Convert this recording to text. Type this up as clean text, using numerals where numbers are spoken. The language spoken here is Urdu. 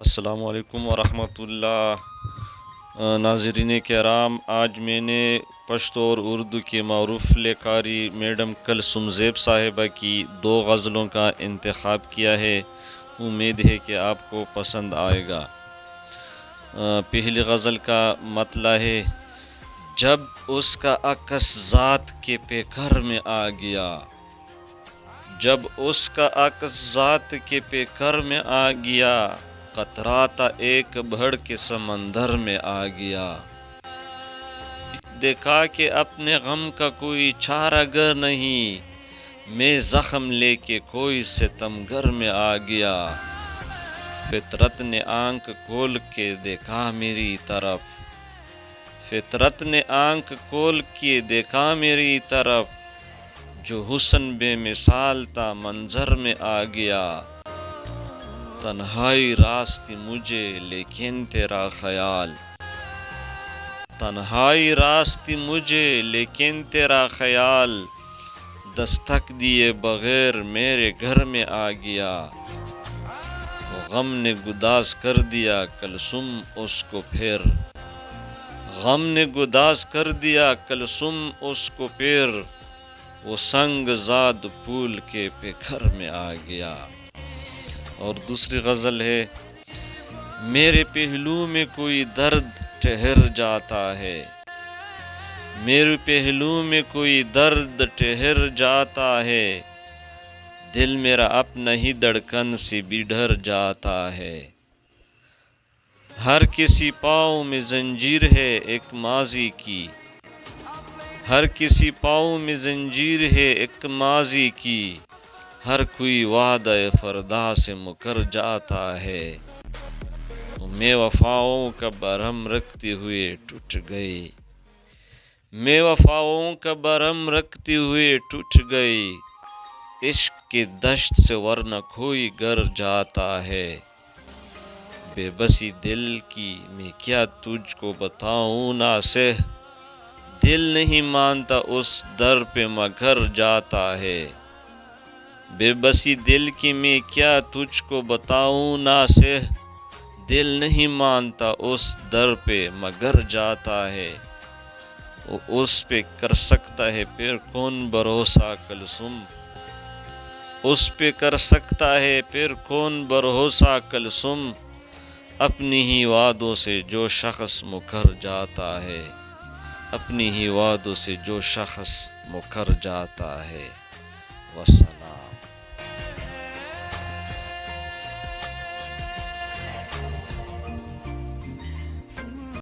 السلام علیکم ورحمۃ اللہ۔ ناظرین کرام، آج میں نے پشتو اور اردو کی معروف لکھاری میڈم کلثوم زیب صاحبہ کی 2 غزلوں کا انتخاب کیا ہے۔ امید ہے کہ آپ کو پسند آئے گا۔ پہلی غزل کا مطلع ہے: جب اس کا عکس ذات کے پیکر میں آ گیا، جب اس کا عکس ذات کے پیکر میں آ گیا، قطراتا ایک بڑھ کے سمندر میں آ گیا۔ دیکھا کہ اپنے غم کا کوئی چارہ گر نہیں، میں زخم لے کے کوئی ستمگر میں آ گیا۔ فطرت نے آنکھ کھول کے دیکھا میری طرف، فطرت نے آنکھ کھول کے دیکھا میری طرف، جو حسن بے مثال تھا منظر میں آ گیا۔ تنہائی راست تھی مجھے لیکن تیرا خیال، تنہائی راست تھی مجھے لیکن تیرا خیال، دستک دیے بغیر میرے گھر میں آ گیا۔ غم نے گداز کر دیا کلثوم اس کو پھر، غم نے گداز کر دیا کلثوم اس کو پھر، وہ سنگ زاد پھول کے پیکر میں آ گیا۔ اور دوسری غزل ہے: میرے پہلو میں کوئی درد ٹھہر جاتا ہے، میرے پہلو میں کوئی درد ٹھہر جاتا ہے، دل میرا اپنا ہی دھڑکن سے بڑھ جاتا ہے۔ ہر کسی پاؤں میں زنجیر ہے ایک ماضی کی، ہر کسی پاؤں میں زنجیر ہے ایک ماضی کی، ہر کوئی وعدہ فردا سے مکر جاتا ہے۔ میں وفاؤں کا برہم رکھتے ہوئے ٹوٹ گئی، میں وفاؤں کا برہم رکھتے ہوئے ٹوٹ گئی، عشق کی دشت سے ورنہ کوئی گر جاتا ہے۔ بے بسی دل کی میں کیا تجھ کو بتاؤں ناصح، دل نہیں مانتا اس در پہ مگر جاتا ہے۔ بے بسی دل کی میں کیا تجھ کو بتاؤں ناصح، دل نہیں مانتا اس در پہ مگر جاتا ہے۔ اس پہ کر سکتا ہے پھر کون بھروسہ کلثوم، اس پہ کر سکتا ہے پھر کون بھروسہ کلثوم، اپنی ہی وعدوں سے جو شخص مکر جاتا ہے، اپنی ہی وعدوں سے جو شخص مکر جاتا ہے۔ وسلام۔